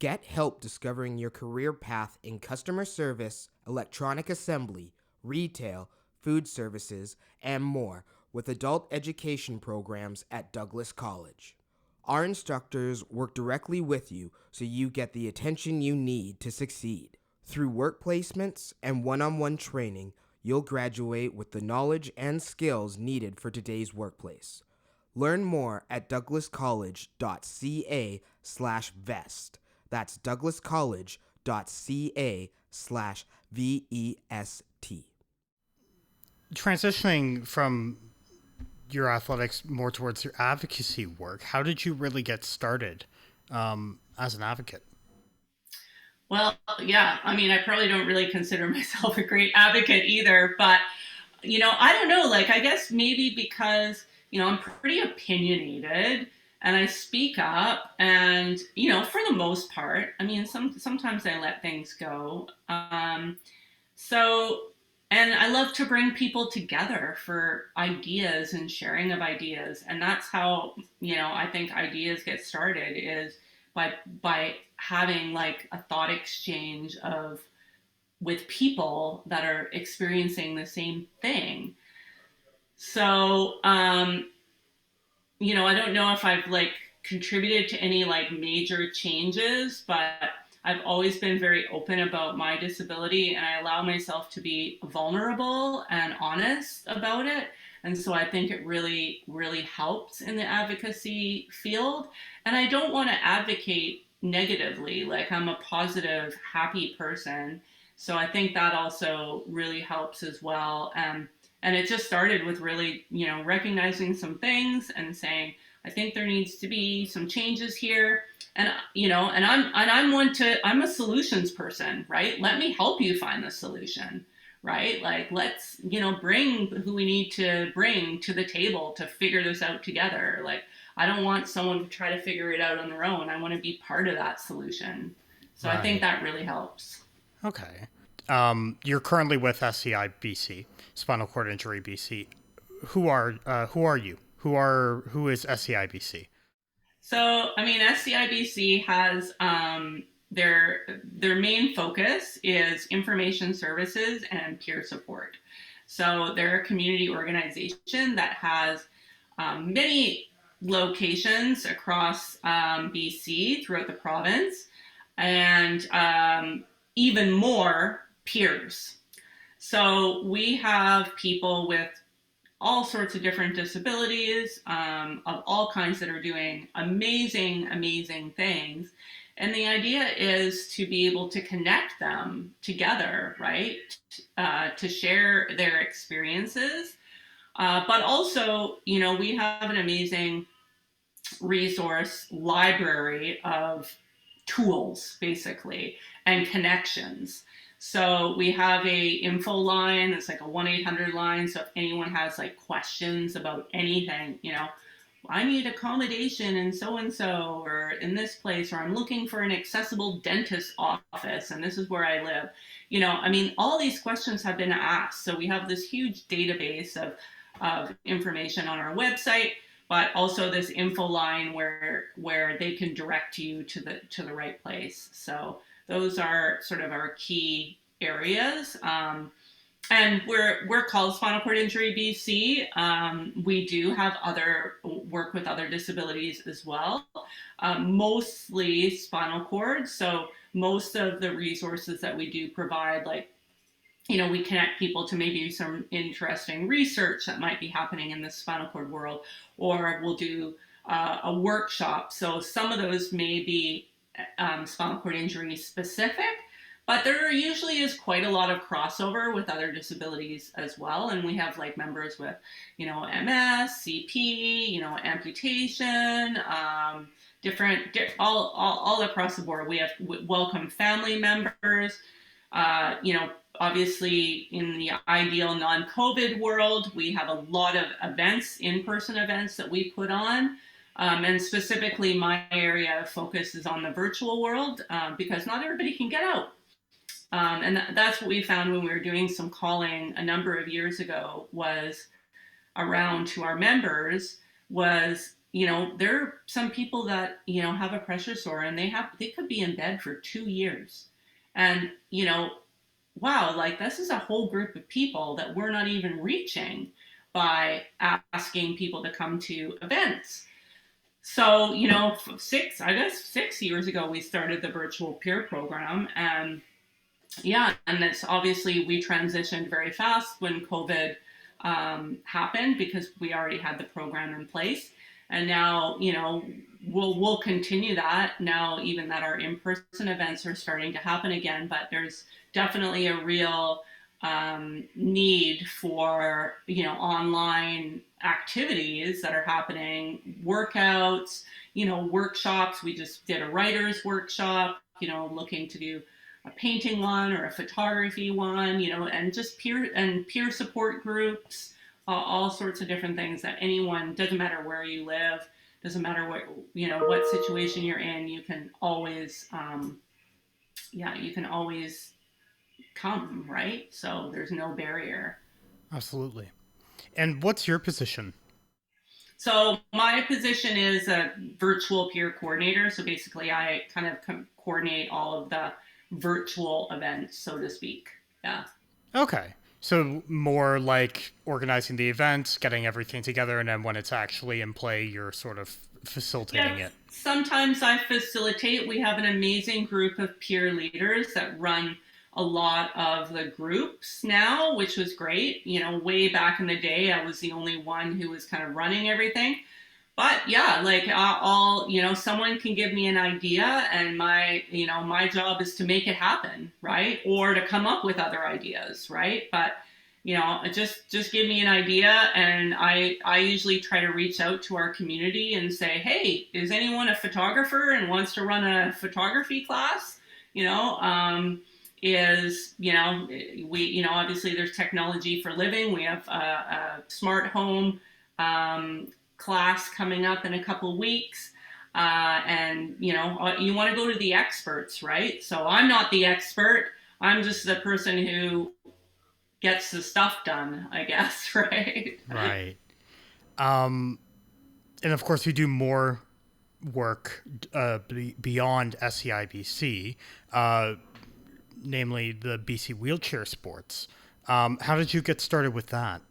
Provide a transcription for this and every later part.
Get help discovering your career path in customer service, electronic assembly, retail, food services, and more with adult education programs at Douglas College. Our instructors work directly with you so you get the attention you need to succeed. Through work placements and one-on-one training, you'll graduate with the knowledge and skills needed for today's workplace. Learn more at douglascollege.ca/vest. That's douglascollege.ca/VEST. Transitioning from your athletics more towards your advocacy work, how did you really get started as an advocate? Well, yeah, I mean, I probably don't really consider myself a great advocate either, but, I don't know, like, I guess maybe because, I'm pretty opinionated and I speak up and, for the most part, I mean, sometimes I let things go. So, and I love to bring people together for ideas and sharing of ideas. And that's how, I think ideas get started is by having like a thought exchange with people that are experiencing the same thing. So, I don't know if I've like contributed to any like major changes, but I've always been very open about my disability and I allow myself to be vulnerable and honest about it. And so I think it really, really helps in the advocacy field. And I don't want to advocate negatively, like I'm a positive, happy person. So I think that also really helps as well. And it just started with really, recognizing some things and saying, I think there needs to be some changes here. And, I'm a solutions person, right? Let me help you find the solution, right? Like, let's, bring who we need to bring to the table to figure this out together. Like, I don't want someone to try to figure it out on their own. I want to be part of that solution. So right. I think that really helps. Okay. You're currently with SCI BC, Spinal Cord Injury BC. Who are you? Who is SCI BC? So, I mean, SCI BC has their main focus is information services and peer support. So they're a community organization that has many locations across BC throughout the province and even more peers. So we have people with all sorts of different disabilities of all kinds that are doing amazing, amazing things. And the idea is to be able to connect them together, right? To share their experiences. But also, we have an amazing resource library of tools, basically, and connections. So we have a info line that's like a 1-800 line. So if anyone has like questions about anything, I need accommodation in so-and-so or in this place, or I'm looking for an accessible dentist office and this is where I live. All these questions have been asked. So we have this huge database of information on our website, but also this info line where they can direct you to the right place. So those are sort of our key areas. And we're called Spinal Cord Injury BC. We do have work with other disabilities as well, mostly spinal cord. So most of the resources that we do provide, like, we connect people to maybe some interesting research that might be happening in the spinal cord world, or we'll do a workshop. So some of those may be spinal cord injury specific, but there usually is quite a lot of crossover with other disabilities as well. And we have like members with, MS, CP, amputation, all across the board. We have welcome family members, obviously in the ideal non-COVID world, we have a lot of events, in-person events that we put on. And specifically my area of focus is on the virtual world because not everybody can get out. And that's what we found when we were doing some calling a number of years ago was around to our members was there are some people that, have a pressure sore and they could be in bed for 2 years. And, wow, like this is a whole group of people that we're not even reaching by asking people to come to events. So, 6 years ago, we started the virtual peer program. And yeah, and it's obviously we transitioned very fast when COVID happened because we already had the program in place. And now, we'll continue that now, even that our in-person events are starting to happen again. But there's definitely a real need for online activities that are happening, workouts, workshops. We just did a writer's workshop, looking to do a painting one or a photography one, and just peer support groups, all sorts of different things that anyone, doesn't matter where you live, doesn't matter what situation you're in, you can always come, right? So there's no barrier. Absolutely. And what's your position? So my position is a virtual peer coordinator. So basically I kind of coordinate all of the virtual events, so to speak. Yeah. Okay. So more like organizing the events, getting everything together, and then when it's actually in play, you're sort of facilitating it. Sometimes I facilitate. We have an amazing group of peer leaders that run a lot of the groups now, which was great. Way back in the day, I was the only one who was kind of running everything. But yeah, like someone can give me an idea, and my job is to make it happen, right? Or to come up with other ideas, right? But just give me an idea, and I usually try to reach out to our community and say, hey, is anyone a photographer and wants to run a photography class? We obviously there's technology for living. We have a smart home class coming up in a couple weeks. And you want to go to the experts, right? So I'm not the expert. I'm just the person who gets the stuff done, I guess, right? Right. And of course, you do more work beyond SCI BC, namely the BC Wheelchair Sports. How did you get started with that?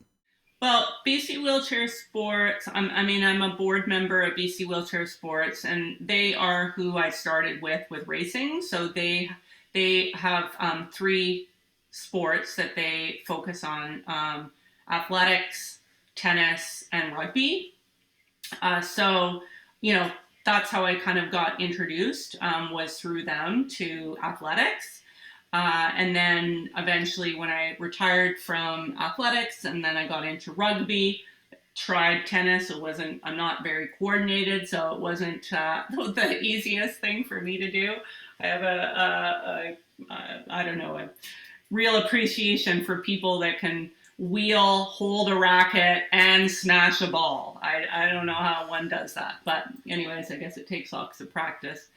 Well, BC Wheelchair Sports, I'm a board member of BC Wheelchair Sports, and they are who I started with racing. So they have three sports that they focus on, athletics, tennis, and rugby. So, that's how I kind of got introduced, was through them to athletics. And then eventually when I retired from athletics and then I got into rugby, tried tennis. I'm not very coordinated, so it wasn't the easiest thing for me to do. I have a real appreciation for people that can wheel, hold a racket, and smash a ball. I don't know how one does that, but anyways, I guess it takes lots of practice.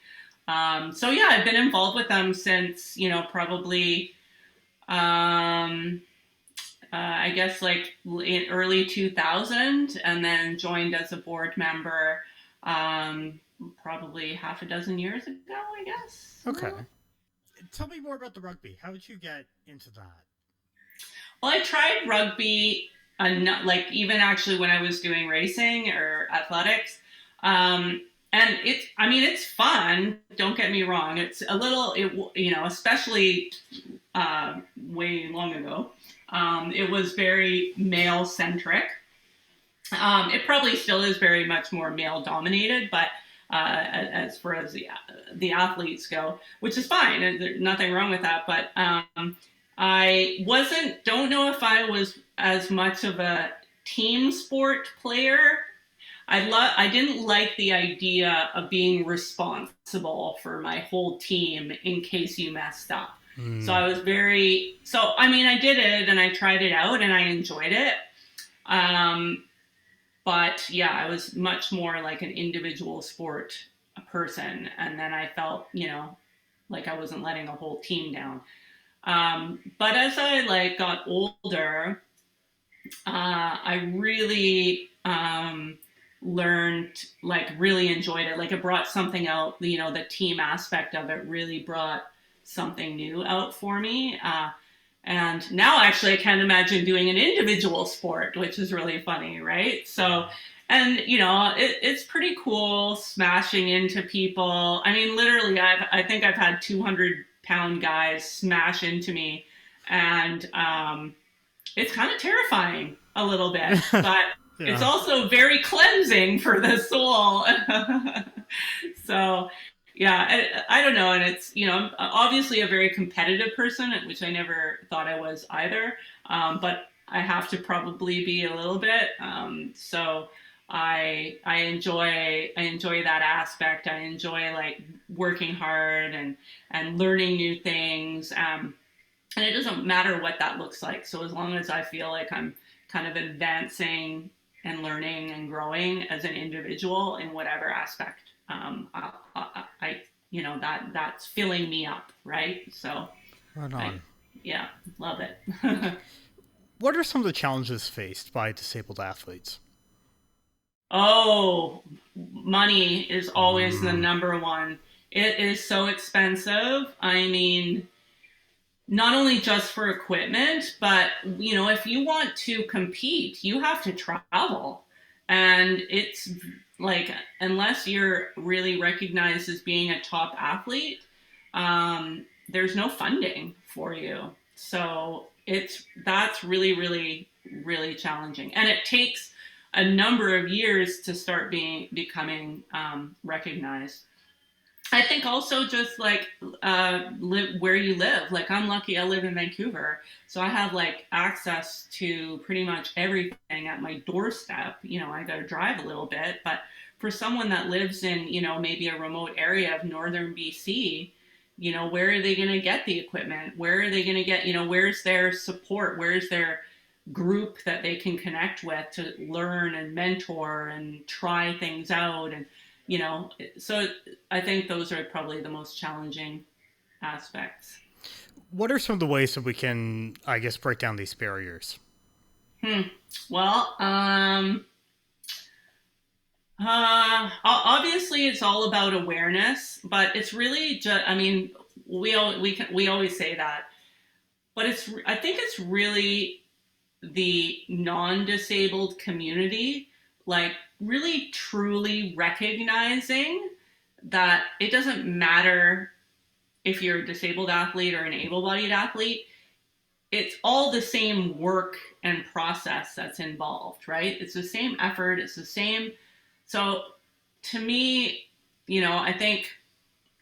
So yeah, I've been involved with them since, probably, I guess like in early 2000, and then joined as a board member, probably half a dozen years ago, I guess. Okay. Tell me more about the rugby. How did you get into that? Well, I tried rugby, like even actually when I was doing racing or athletics. And it's fun. Don't get me wrong. It's a little, especially way long ago, it was very male centric. It probably still is very much more male dominated, but as far as the athletes go, which is fine. There's nothing wrong with that. But don't know if I was as much of a team sport player. I didn't like the idea of being responsible for my whole team in case you messed up. So I was I did it and I tried it out and I enjoyed it. But yeah, I was much more like an individual sport person. And then I felt, like I wasn't letting a whole team down. But as I got older, I really, like really enjoyed it. Like it brought something out, you know, the team aspect of it really brought something new out for me. And now actually I can't imagine doing an individual sport, which is really funny, right? So, and you know, it's pretty cool smashing into people. I mean, literally, I think I've had 200-pound guys smash into me, and it's kind of terrifying a little bit, but it's Yeah. also very cleansing for the soul. So, yeah, I don't know. And it's, you know, I'm obviously a very competitive person, which I never thought I was either. But I have to probably be a little bit. So I enjoy that aspect. I enjoy like working hard and learning new things. And it doesn't matter what that looks like. So as long as I feel like I'm kind of advancing and learning and growing as an individual in whatever aspect, I you know, that's filling me up, right? So Right I, on. yeah, love it. What are some of the challenges faced by disabled athletes? Oh, money is always the Mm, number one. It is so expensive. I mean, not only just for equipment, but you know, if you want to compete, you have to travel. And it's like, unless you're really recognized as being a top athlete, there's no funding for you. So that's really, really, really challenging. And it takes a number of years to start becoming recognized. I think also just like live where you live. Like I'm lucky I live in Vancouver, so I have like access to pretty much everything at my doorstep. You know, I got to drive a little bit, but for someone that lives in, you know, maybe a remote area of northern BC, you know, where are they going to get the equipment? Where are they going to get, you know, where's their support? Where's their group that they can connect with to learn and mentor and try things out? And you know, so I think those are probably the most challenging aspects. what are some of the ways that we can, I guess, break down these barriers? Hmm. Well, obviously it's all about awareness, but it's really just, I mean, we always say that, but I think it's really the non-disabled community, like really truly recognizing that it doesn't matter if you're a disabled athlete or an able-bodied athlete, it's all the same work and process that's involved, right? It's the same effort, it's the same. So to me, you know, I think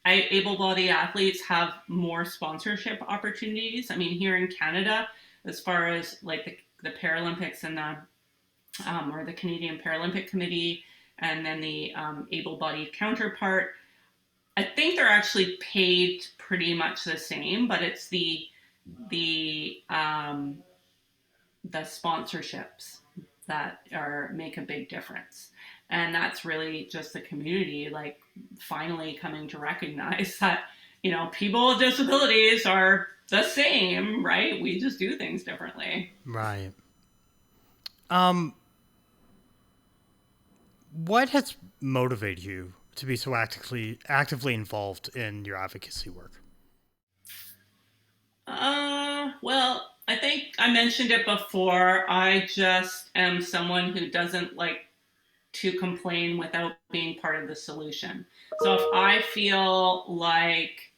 able-bodied athletes have more sponsorship opportunities. I mean, here in Canada, as far as like the Paralympics and the or the Canadian Paralympic Committee, and then the able-bodied counterpart, I think they're actually paid pretty much the same, but it's the the sponsorships that are make a big difference. And that's really just the community like finally coming to recognize that, you know, people with disabilities are the same, right? We just do things differently. Right. Um, what has motivated you to be so actively involved in your advocacy work? Well, I think I mentioned it before. I just am someone who doesn't like to complain without being part of the solution. So if I feel like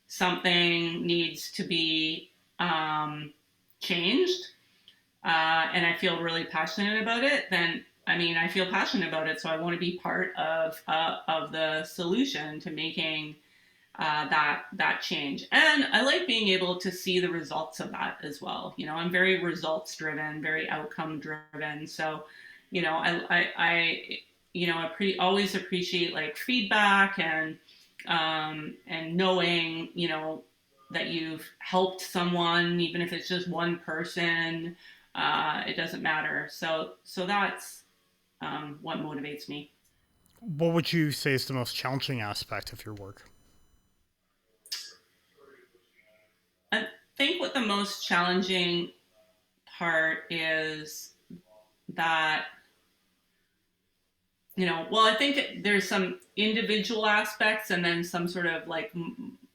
something needs to be changed, and I feel really passionate about it, then I mean I feel passionate about it, so I want to be part of the solution to making that change. And I like being able to see the results of that as well. You know, I'm very results driven, very outcome driven. So, you know, I you know, always appreciate like feedback and knowing, you know, that you've helped someone, even if it's just one person. It doesn't matter. So that's what motivates me. What would you say is the most challenging aspect of your work? I think what the most challenging part is that well, I think there's some individual aspects and then some sort of like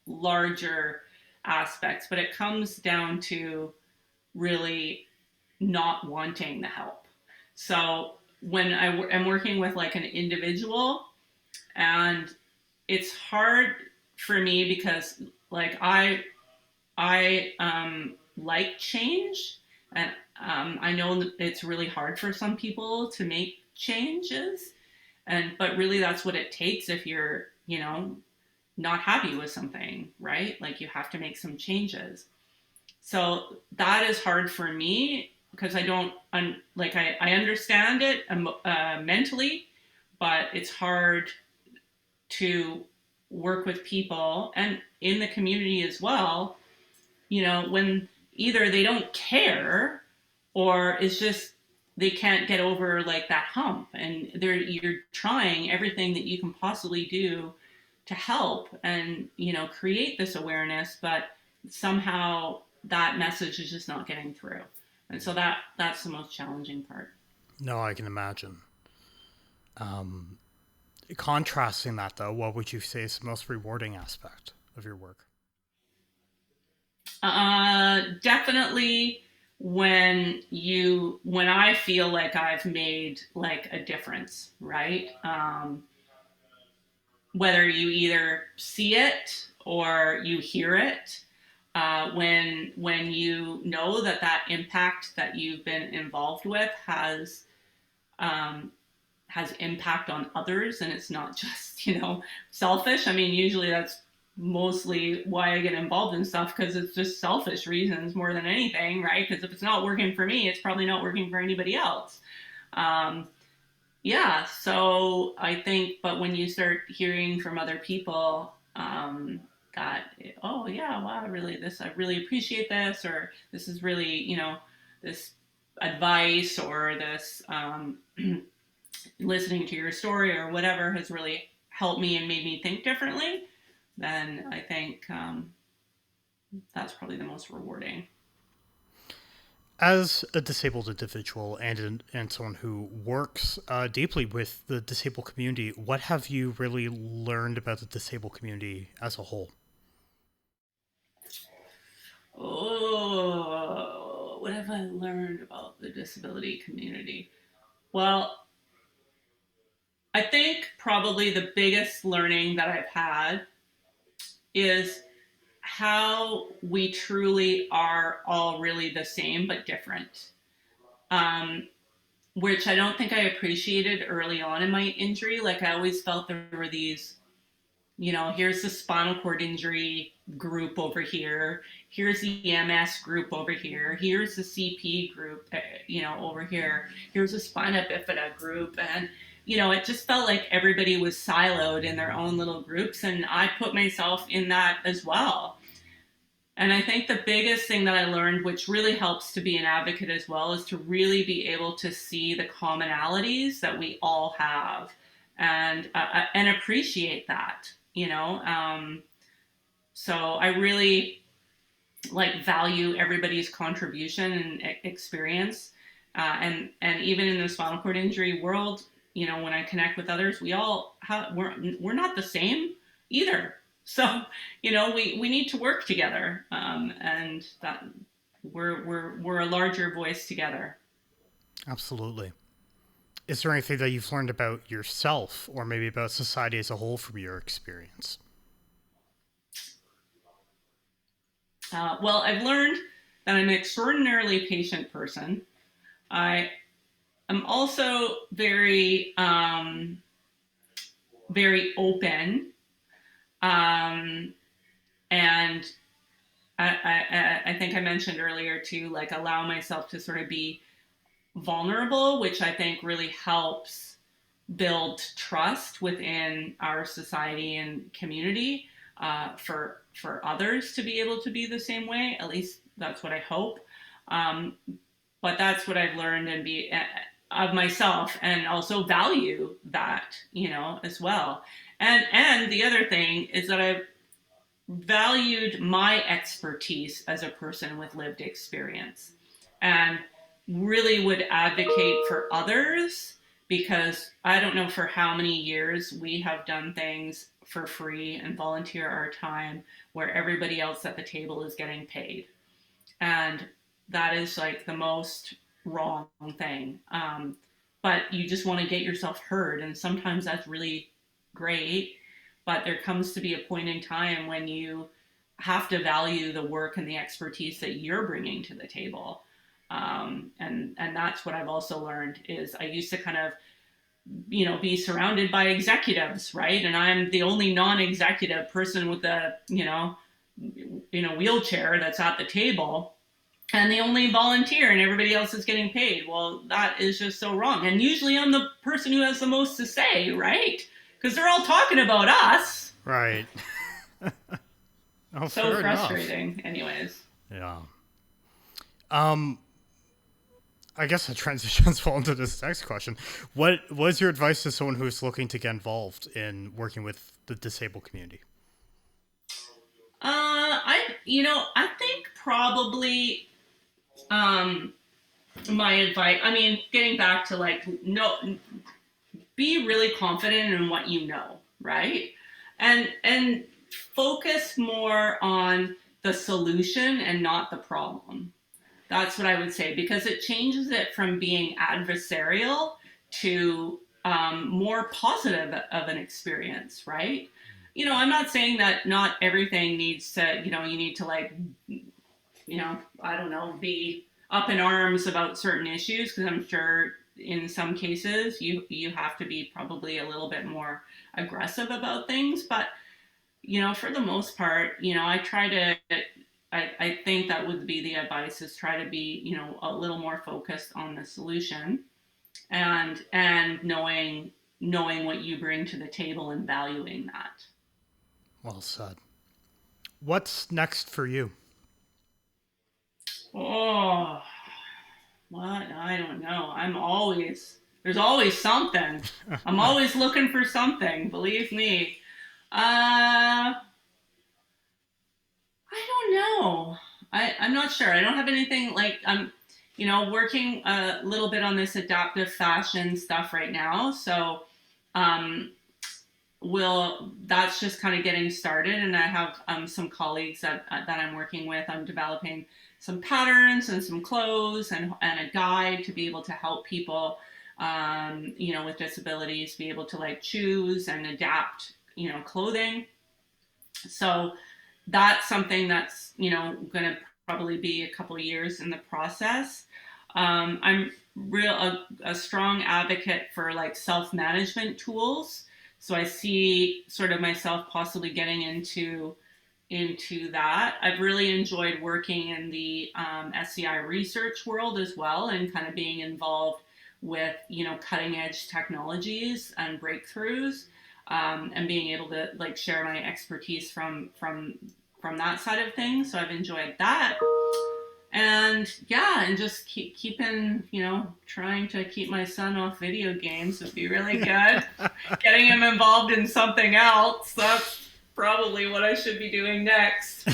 larger aspects, but it comes down to really not wanting the help. So when am working with like an individual, and it's hard for me because like I like change, and I know that it's really hard for some people to make changes, and but really that's what it takes if you're not happy with something, right? Like you have to make some changes. So that is hard for me because I don't like I understand it mentally, but it's hard to work with people and in the community as well, when either they don't care or it's just they can't get over like that hump, and you're trying everything that you can possibly do to help and create this awareness, but somehow that message is just not getting through. And so that's the most challenging part. No, I can imagine. Contrasting that, though, what would you say is the most rewarding aspect of your work? Definitely when I feel like I've made like a difference, right? Whether you either see it or you hear it, when you know that impact that you've been involved with has impact on others, and it's not just selfish. I mean, usually that's mostly why I get involved in stuff, because it's just selfish reasons more than anything, right? Because if it's not working for me, it's probably not working for anybody else. Yeah, so I think, but when you start hearing from other people, that, oh yeah, wow, I really appreciate this, or this is really, this advice, or this listening to your story or whatever has really helped me and made me think differently, then I think that's probably the most rewarding. As a disabled individual and someone who works deeply with the disabled community, what have you really learned about the disabled community as a whole? Oh, what have I learned about the disability community? Well, I think probably the biggest learning that I've had is how we truly are all really the same but different. Which I don't think I appreciated early on in my injury. Like I always felt there were these, here's the spinal cord injury group over here, here's the EMS group over here, here's the CP group, over here, here's the spina bifida group, and it just felt like everybody was siloed in their own little groups, and I put myself in that as well. And I think the biggest thing that I learned, which really helps to be an advocate as well, is to really be able to see the commonalities that we all have, and appreciate that. So I really value everybody's contribution and experience, and even in the spinal cord injury world, when I connect with others, we're not the same either. So, we need to work together, and that we're a larger voice together. Absolutely. Is there anything that you've learned about yourself or maybe about society as a whole from your experience? Well, I've learned that I'm an extraordinarily patient person. I am also very, very open. And I think I mentioned earlier too, allow myself to sort of be vulnerable, which I think really helps build trust within our society and community, for others to be able to be the same way. At least that's what I hope. But that's what I've learned and be of myself, and also value that, as well. And the other thing is that I've valued my expertise as a person with lived experience, and really would advocate for others because I don't know for how many years we have done things for free and volunteer our time where everybody else at the table is getting paid. And that is like the most wrong thing. But you just want to get yourself heard. And sometimes that's really great. But there comes to be a point in time when you have to value the work and the expertise that you're bringing to the table. And that's what I've also learned is I used to kind of, be surrounded by executives, right? And I'm the only non-executive person with a, wheelchair that's at the table, and the only volunteer, and everybody else is getting paid. Well, that is just so wrong. And usually I'm the person who has the most to say, right? Because they're all talking about us. Right. Oh, so fair frustrating. enough. Anyways. Yeah. I guess that transitions well into this next question. What was your advice to someone who's looking to get involved in working with the disabled community? I think probably my advice, getting back to be really confident in what you know, right? And focus more on the solution and not the problem. That's what I would say, because it changes it from being adversarial to more positive of an experience, right? I'm not saying that not everything needs to, you need to I don't know, be up in arms about certain issues, because I'm sure in some cases you have to be probably a little bit more aggressive about things. But, for the most part, I think that would be the advice, is try to be, a little more focused on the solution and knowing what you bring to the table and valuing that. Well said. What's next for you? Oh, what? I don't know. There's always something. I'm always looking for something, believe me. I don't know. I'm not sure. I don't have anything I'm, working a little bit on this adaptive fashion stuff right now. So, that's just kind of getting started. And I have some colleagues that I'm working with. I'm developing some patterns and some clothes and a guide to be able to help people, with disabilities, be able to choose and adapt, clothing. So that's something that's, going to probably be a couple of years in the process. I'm a strong advocate for self-management tools. So I see sort of myself possibly getting into that. I've really enjoyed working in the SCI research world as well, and kind of being involved with, cutting edge technologies and breakthroughs, and being able to share my expertise from that side of things. So I've enjoyed that. And and just keeping, trying to keep my son off video games would be really good. Getting him involved in something else, that's probably what I should be doing next.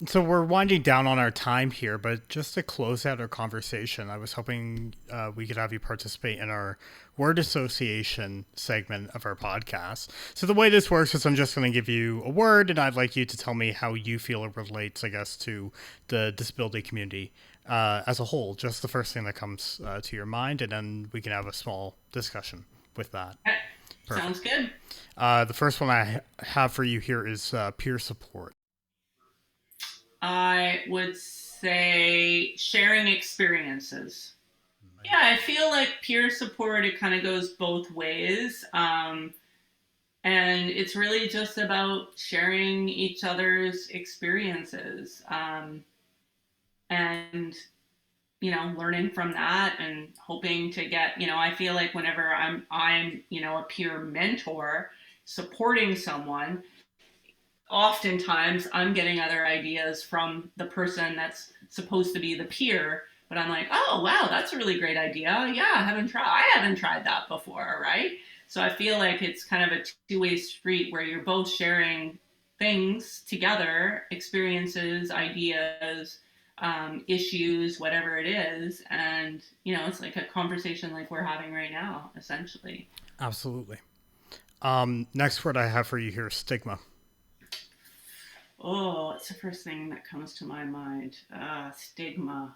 So we're winding down on our time here, but just to close out our conversation, I was hoping we could have you participate in our word association segment of our podcast. So the way this works is I'm just going to give you a word, and I'd like you to tell me how you feel it relates, I guess, to the disability community as a whole. Just the first thing that comes to your mind, and then we can have a small discussion with that. Perfect. Sounds good. The first one I have for you here is peer support. I would say sharing experiences. Yeah, I feel like peer support, it kind of goes both ways. And it's really just about sharing each other's experiences, and, learning from that and hoping to get, I feel like whenever I'm, a peer mentor supporting someone, oftentimes I'm getting other ideas from the person that's supposed to be the peer, but I'm like, oh, wow, that's a really great idea. Yeah, I haven't tried that before, right? So I feel like it's kind of a two-way street where you're both sharing things together, experiences, ideas, issues, whatever it is. And, it's like a conversation like we're having right now, essentially. Absolutely. Next word I have for you here is stigma. Oh, it's the first thing that comes to my mind. Stigma.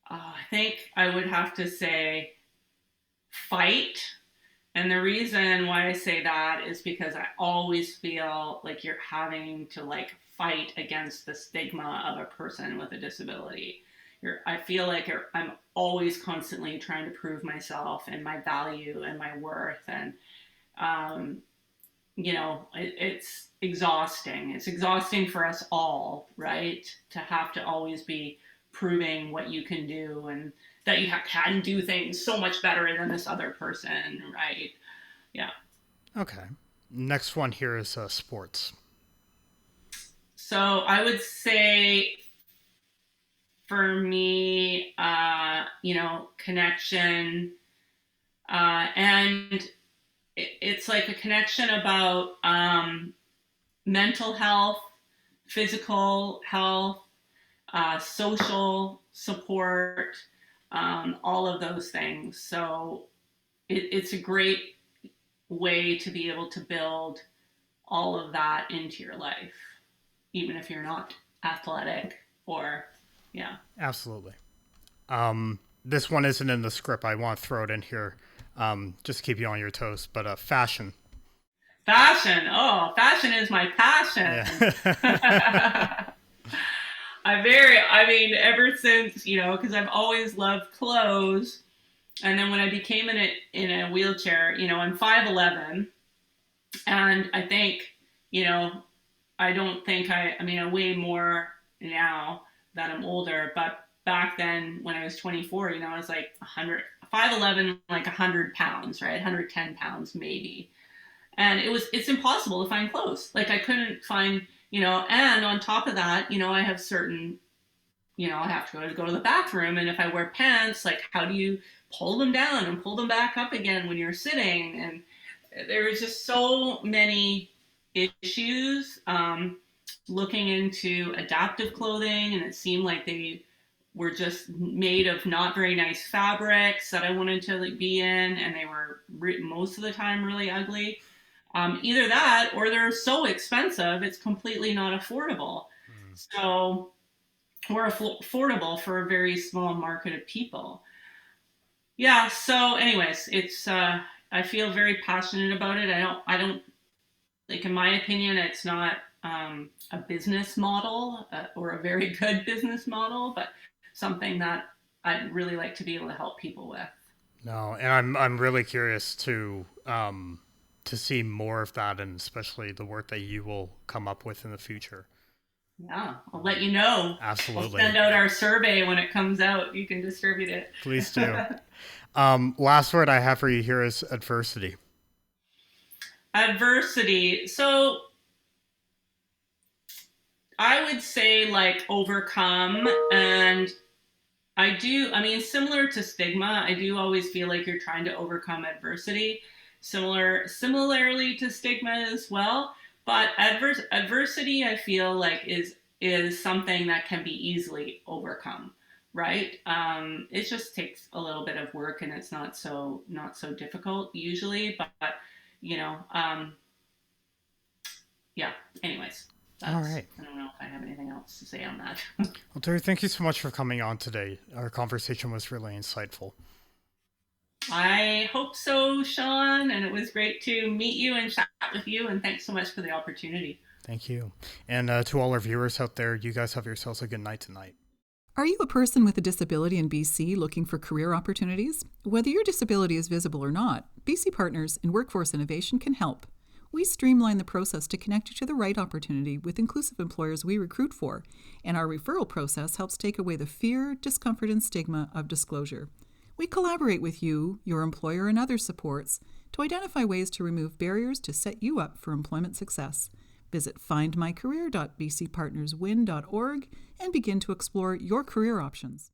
I think I would have to say fight. And the reason why I say that is because I always feel like you're having to like fight against the stigma of a person with a disability. I feel like I'm always constantly trying to prove myself and my value and my worth. And, it's exhausting. It's exhausting for us all, right? To have to always be proving what you can do and that you can do things so much better than this other person, right? Yeah. Okay. Next one here is sports. So I would say for me, connection, and it's like a connection about mental health, physical health, social support, all of those things. So it's a great way to be able to build all of that into your life, even if you're not athletic or, yeah. Absolutely. This one isn't in the script. I want to throw it in here just to keep you on your toes, but fashion. Fashion. Oh, fashion is my passion. Yeah. Ever since, because I've always loved clothes. And then when I became in a wheelchair, I'm 5'11", and I think, I don't think I weigh more now that I'm older, but back then when I was 24, I was like 5'11", like 100 pounds, right? 110 pounds maybe. And it's impossible to find clothes. Like I couldn't find, and on top of that, I have certain, I have to go to the bathroom. And if I wear pants, like how do you pull them down and pull them back up again when you're sitting? And there was just so many issues looking into adaptive clothing. And it seemed like they were just made of not very nice fabrics that I wanted to be in. And they were most of the time really ugly. Either that or they're so expensive, it's completely not affordable. So, or affordable for a very small market of people. Yeah. So anyways, it's, I feel very passionate about it. I don't like, in my opinion, it's not a business model or a very good business model, but something that I'd really like to be able to help people with. No, and I'm really curious to see more of that, and especially the work that you will come up with in the future. Yeah, I'll let you know. Absolutely. We'll send out our survey when it comes out. You can distribute it. Please do. Last word I have for you here is adversity. Adversity. So I would say like overcome, and similar to stigma, I do always feel like you're trying to overcome adversity. Similarly to stigma as well, but adversity I feel like is something that can be easily overcome, right? It just takes a little bit of work, and it's not so difficult usually, but yeah. Anyways, all right. I don't know if I have anything else to say on that. Well, Teri, thank you so much for coming on today. Our conversation was really insightful. I hope so, Sean, and it was great to meet you and chat with you, and thanks so much for the opportunity. Thank you. And to all our viewers out there, you guys have yourselves a good night tonight. Are you a person with a disability in BC looking for career opportunities? Whether your disability is visible or not, BC Partners in Workforce Innovation can help. We streamline the process to connect you to the right opportunity with inclusive employers we recruit for, and our referral process helps take away the fear, discomfort, and stigma of disclosure. We collaborate with you, your employer, and other supports to identify ways to remove barriers to set you up for employment success. Visit findmycareer.bcpartnerswin.org and begin to explore your career options.